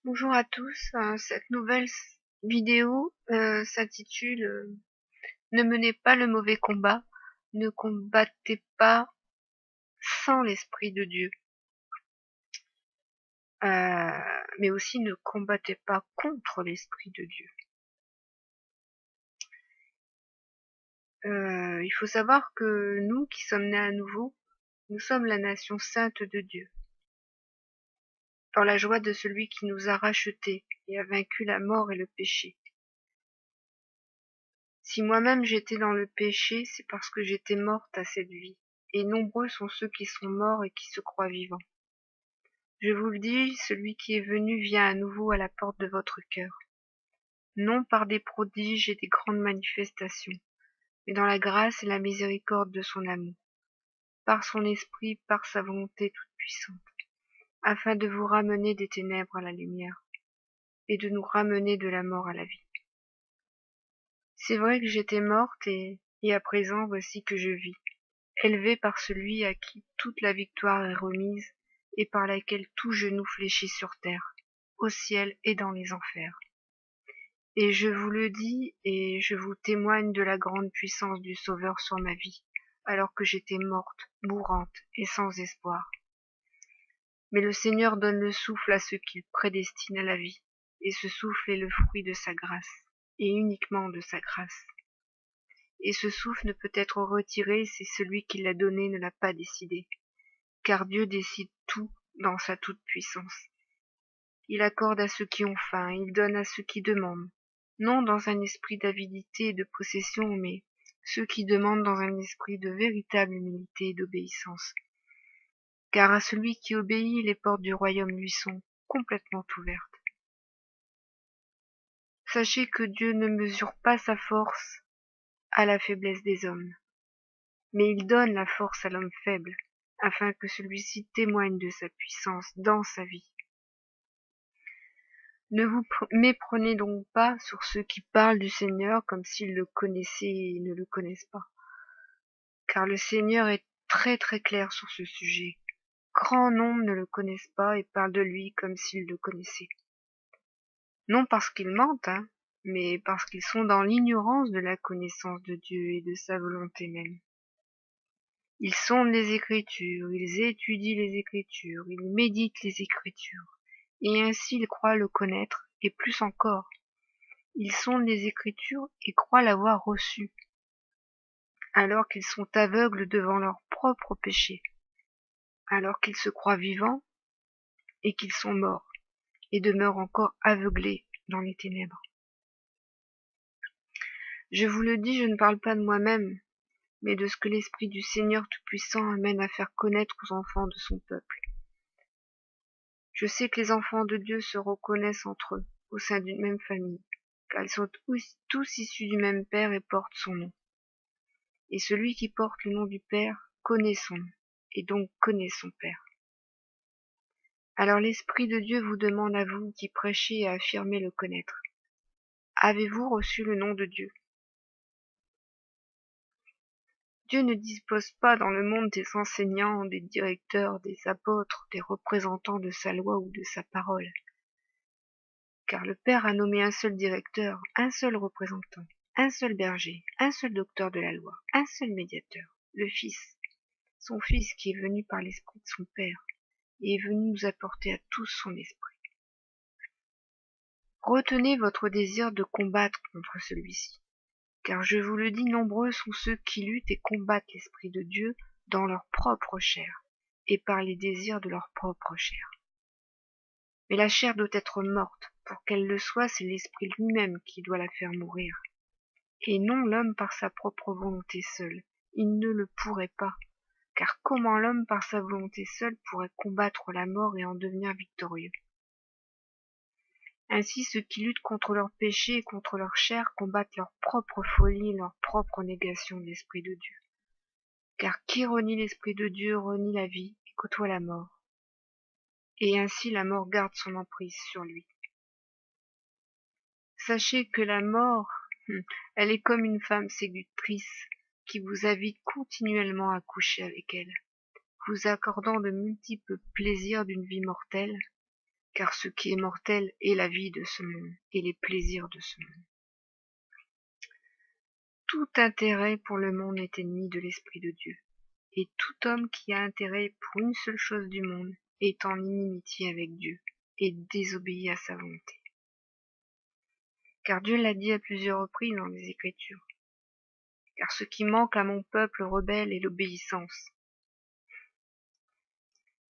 Bonjour à tous, cette nouvelle vidéo s'intitule Ne menez pas le mauvais combat, ne combattez pas sans l'Esprit de Dieu, mais aussi ne combattez pas contre l'Esprit de Dieu. Il faut savoir que nous qui sommes nés à nouveau, nous sommes la nation sainte de Dieu, dans la joie de celui qui nous a rachetés et a vaincu la mort et le péché. Si moi-même j'étais dans le péché, c'est parce que j'étais morte à cette vie, et nombreux sont ceux qui sont morts et qui se croient vivants. Je vous le dis, celui qui est venu vient à nouveau à la porte de votre cœur, non par des prodiges et des grandes manifestations, mais dans la grâce et la miséricorde de son amour, par son esprit, par sa volonté toute puissante, afin de vous ramener des ténèbres à la lumière, et de nous ramener de la mort à la vie. C'est vrai que j'étais morte et à présent voici que je vis, élevée par celui à qui toute la victoire est remise et par laquelle tout genou fléchit sur terre, au ciel et dans les enfers. Et je vous le dis et je vous témoigne de la grande puissance du Sauveur sur ma vie, alors que j'étais morte, mourante et sans espoir. Mais le Seigneur donne le souffle à ceux qu'il prédestine à la vie, et ce souffle est le fruit de sa grâce, et uniquement de sa grâce. Et ce souffle ne peut être retiré si celui qui l'a donné ne l'a pas décidé, car Dieu décide tout dans sa toute-puissance. Il accorde à ceux qui ont faim, il donne à ceux qui demandent, non dans un esprit d'avidité et de possession, mais ceux qui demandent dans un esprit de véritable humilité et d'obéissance. Car à celui qui obéit, les portes du royaume lui sont complètement ouvertes. Sachez que Dieu ne mesure pas sa force à la faiblesse des hommes, mais il donne la force à l'homme faible, afin que celui-ci témoigne de sa puissance dans sa vie. Ne vous méprenez donc pas sur ceux qui parlent du Seigneur comme s'ils le connaissaient et ne le connaissent pas, car le Seigneur est très très clair sur ce sujet. Grand nombre ne le connaissent pas et parlent de lui comme s'ils le connaissaient. Non parce qu'ils mentent, mais parce qu'ils sont dans l'ignorance de la connaissance de Dieu et de sa volonté même. Ils sondent les Écritures, ils étudient les Écritures, ils méditent les Écritures, et ainsi ils croient le connaître, et plus encore. Ils sondent les Écritures et croient l'avoir reçu, alors qu'ils sont aveugles devant leurs propres péchés, alors qu'ils se croient vivants et qu'ils sont morts, et demeurent encore aveuglés dans les ténèbres. Je vous le dis, je ne parle pas de moi-même, mais de ce que l'Esprit du Seigneur Tout-Puissant amène à faire connaître aux enfants de son peuple. Je sais que les enfants de Dieu se reconnaissent entre eux, au sein d'une même famille, car ils sont tous issus du même Père et portent son nom. Et celui qui porte le nom du Père connaît son nom, et donc connaît son Père. Alors l'Esprit de Dieu vous demande à vous qui prêchez et affirmez le connaître. Avez-vous reçu le nom de Dieu? Dieu ne dispose pas dans le monde des enseignants, des directeurs, des apôtres, des représentants de sa loi ou de sa parole. Car le Père a nommé un seul directeur, un seul représentant, un seul berger, un seul docteur de la loi, un seul médiateur, le Fils, son Fils qui est venu par l'Esprit de son Père, et est venu nous apporter à tous son esprit. Retenez votre désir de combattre contre celui-ci, car je vous le dis, nombreux sont ceux qui luttent et combattent l'Esprit de Dieu dans leur propre chair, et par les désirs de leur propre chair. Mais la chair doit être morte, pour qu'elle le soit, c'est l'Esprit lui-même qui doit la faire mourir, et non l'homme par sa propre volonté seule. Il ne le pourrait pas, car comment l'homme par sa volonté seule pourrait combattre la mort et en devenir victorieux? Ainsi ceux qui luttent contre leur péché et contre leur chair combattent leur propre folie et leur propre négation de l'Esprit de Dieu. Car qui renie l'Esprit de Dieu renie la vie et côtoie la mort. Et ainsi la mort garde son emprise sur lui. Sachez que la mort, elle est comme une femme séductrice qui vous invite continuellement à coucher avec elle, vous accordant de multiples plaisirs d'une vie mortelle, car ce qui est mortel est la vie de ce monde et les plaisirs de ce monde. Tout intérêt pour le monde est ennemi de l'Esprit de Dieu, et tout homme qui a intérêt pour une seule chose du monde est en inimitié avec Dieu et désobéit à sa volonté. Car Dieu l'a dit à plusieurs reprises dans les Écritures. Car ce qui manque à mon peuple rebelle est l'obéissance.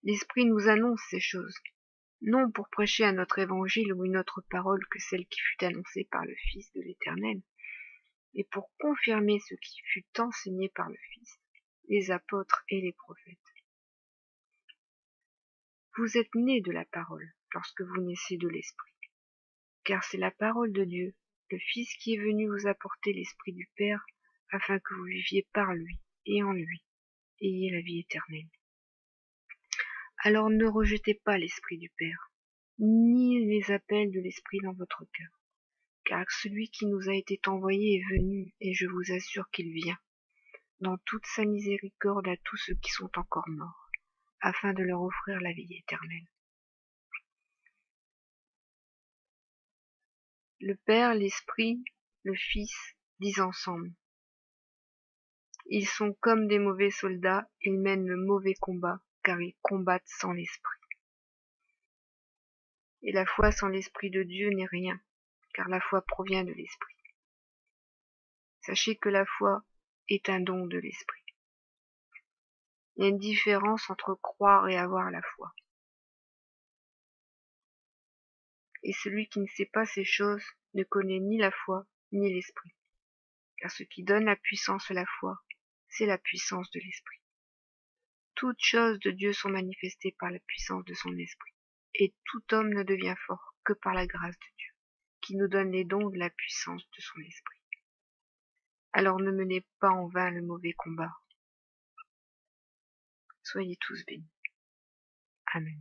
L'Esprit nous annonce ces choses, non pour prêcher un autre évangile ou une autre parole que celle qui fut annoncée par le Fils de l'Éternel, mais pour confirmer ce qui fut enseigné par le Fils, les apôtres et les prophètes. Vous êtes nés de la parole lorsque vous naissez de l'Esprit, car c'est la parole de Dieu, le Fils qui est venu vous apporter l'Esprit du Père, afin que vous viviez par lui et en lui, ayez la vie éternelle. Alors ne rejetez pas l'Esprit du Père, ni les appels de l'Esprit dans votre cœur, car celui qui nous a été envoyé est venu, et je vous assure qu'il vient, dans toute sa miséricorde à tous ceux qui sont encore morts, afin de leur offrir la vie éternelle. Le Père, l'Esprit, le Fils disent ensemble. Ils sont comme des mauvais soldats, ils mènent le mauvais combat, car ils combattent sans l'Esprit. Et la foi sans l'Esprit de Dieu n'est rien, car la foi provient de l'Esprit. Sachez que la foi est un don de l'Esprit. Il y a une différence entre croire et avoir la foi. Et celui qui ne sait pas ces choses ne connaît ni la foi ni l'Esprit. Car ce qui donne la puissance à la foi, c'est la puissance de l'Esprit. Toutes choses de Dieu sont manifestées par la puissance de son Esprit. Et tout homme ne devient fort que par la grâce de Dieu, qui nous donne les dons de la puissance de son Esprit. Alors ne menez pas en vain le mauvais combat. Soyez tous bénis. Amen.